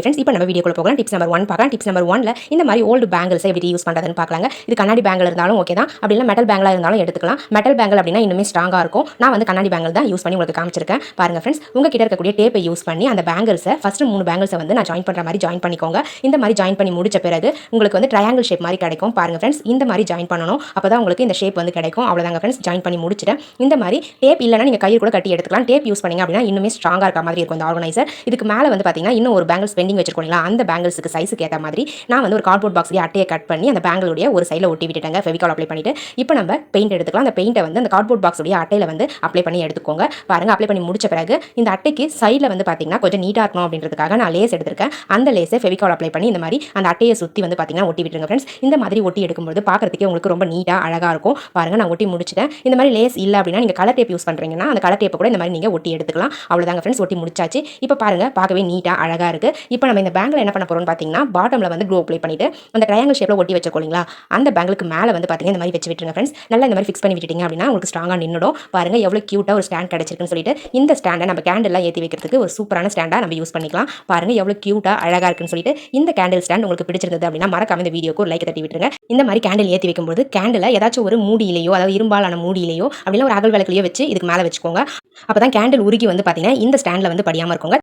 Friends இப்போ நம்ம வீடியோக்குள்ள போகலாம். டிப்ஸ் நம்பர் 1 பார்க்கலாம். டிப்ஸ் நம்பர் 1ல இந்த மாதிரி ஓல்டு பேங்கிள்ஸை எப்படி யூஸ் பண்ணுறதுன்னு பார்க்கலாங்க. இது கண்ணாடி பேங்கிள் இருந்தாலும் ஓகே தான், அப்படி இல்லை மெட்டல் பேங்கிளாக இருந்தாலும் எடுத்துக்கலாம். மெட்டல் பேங்கிள் அப்படின்னா இன்னுமே ஸ்ட்ராங்காக இருக்கும். நான் வந்து கண்ணாடி பேங்கிள் தான் யூஸ் பண்ணி உங்களுக்கு காமிச்சிருக்கேன். பாருங்க ஃப்ரெண்ட்ஸ், உங்ககிட்ட இருக்கக்கூடிய டேப்பை யூஸ் பண்ணி அந்த பேங்கிள்ஸை ஃபர்ஸ்ட் 3 பேங்கிள்ஸை வந்து நான் ஜாயின் பண்ணுற மாதிரி ஜாயின் பண்ணிக்கோங்க. இந்த மாதிரி ஜாயின் பண்ணி முடிச்ச பிறகு உங்களுக்கு வந்து ட்ரையாங்கிள் ஷேப் மாதிரி கிடைக்கும். பாருங்க ஃப்ரெண்ட்ஸ், இந்த மாதிரி ஜாயின் பண்ணணும். அப்போ தான் உங்களுக்கு இந்த ஷேப் வந்து கிடைக்கும். அவ்வளோதாங்க ஃப்ரெண்ட்ஸ், ஜாயின் பண்ணி முடிச்சிட்டேன். இந்த மாதிரி டேப் இல்லைனா நீங்கள் கையில் கூட கட்டி எடுத்துக்கலாம். டேப் யூஸ் பண்ணிங்க அப்படின்னா இன்னுமே ஸ்ட்ராங்காக இருக்க மாதிரி இருக்கும் இந்த ஆர்கனைசர். இதுக்கு மேலே வந்து பார்த்தீங்கன்னா இன்னும் ஒரு பேங்கிள்ஸ் பெண்டிங் வச்சிருக்கோங்களா, அந்த பேங்கிள்ஸுக்கு சைஸுக்கு ஏற்ற மாதிரி நான் வந்து ஒரு கார்ட்போர்ட் பாக்ஸ்லேயே அட்டையை கட் பண்ணி அந்த பேங்கிளுடைய ஒரு சைடில் ஒட்டி விட்டுட்டேங்க, ஃபெவிகால் அப்ளை பண்ணிட்டு. இப்போ நம்ம பெயிண்ட் எடுத்துக்கலாம். அந்த பெயிண்ட்டை வந்து அந்த கார்ட்போர்ட் பாக்ஸுடைய அட்டையில் வந்து அப்ளை பண்ணி எடுத்துக்கோங்க. பாருங்க, அப்ளை பண்ணி முடிச்ச பிறகு இந்த அட்டைக்கு சைடில் வந்து பார்த்தீங்கன்னா கொஞ்சம் நீட்டாக இருக்கணும் அப்படின்றதுக்காக நான் லேஸ் எடுத்திருக்கேன். அந்த லேஸை ஃபெவிகால் அப்ளை பண்ணி இந்த மாதிரி அந்த அட்டையை சுற்றி வந்து பார்த்தீங்கன்னா ஒட்டி விட்டுருங்க ஃப்ரெண்ட்ஸ். இந்த மாதிரி ஒட்டி எடுக்கும்போது பார்க்கறதுக்கே உங்களுக்கு ரொம்ப நீட்டாக அழகாக இருக்கும். பாருங்க, நான் ஒட்டி முடிச்சிட்டேன். இந்த மாதிரி லேஸ் இல்லை அப்படின்னா நீங்கள் கலர் டேப் யூஸ் பண்ணுறீங்கன்னா அந்த கலர் டேப்பை கூட இந்த மாதிரி நீங்கள் ஒட்டி எடுத்துக்கலாம். அவ்வளோதாங்க ஃப்ரெண்ட்ஸ், ஒட்டி முடிச்சாச்சு. இப்போ பாருங்க, பார்க்கவே நீட்டாக அழகாக இருக்குது. இப்போ நம்ம இந்த பேங்கில் என்ன பண்ண போகிறோம்னு பார்த்தீங்கன்னா பாட்டமில் வந்து க்ளூ அப்ளை பண்ணிட்டு அந்த ட்ரையாங்கிள் ஷேப்பில் ஒட்டி வச்சிருக்கோங்களா, அந்த பேங்கிளுக்கு மேலே வந்து பார்த்தீங்கன்னா இந்த மாதிரி வச்சு விட்டுருங்க ஃப்ரெண்ட்ஸ். நல்லா இந்த மாதிரி ஃபிக்ஸ் பண்ணி விட்டுட்டீங்க அப்படின்னா உங்களுக்கு ஸ்ட்ராங்காக நின்றுடும். பாருங்க எவ்வளோ க்யூட்டாக ஒரு ஸ்டாண்ட் கிடச்சிருக்குன்னு சொல்லிட்டு இந்த ஸ்டாண்டை நம்ம கேண்டில்லாம் ஏற்றி வைக்கிறதுக்கு ஒரு சூப்பரான ஸ்டாண்டாக நம்ம யூஸ் பண்ணிக்கலாம். பாருங்க எவ்வளோ க்யூட்டாக அழகாக இருக்குன்னு சொல்லிட்டு இந்த கேண்டில் ஸ்டாண்ட் உங்களுக்கு பிடிச்சிருந்தது அப்படின்னா மறக்காம இந்த வீடியோக்கு ஒரு லைக் தட்டி விட்டுருங்க. இந்த மாதிரி கேண்டில் ஏற்றி வைக்கும்போது கேண்டில் ஏதாச்சும் ஒரு மூடியிலையோ, அதாவது இரும்பாலான மூடியிலையோ அப்படின்னா ஒரு அகல் விளக்குலையோ வச்சு இதுக்கு மேலே வச்சுக்கோங்க. அப்போ தான் கேண்டில் உருகி வந்து பார்த்தீங்கன்னா இந்த ஸ்டாண்டில் வந்து படியாமல் இருக்குங்க.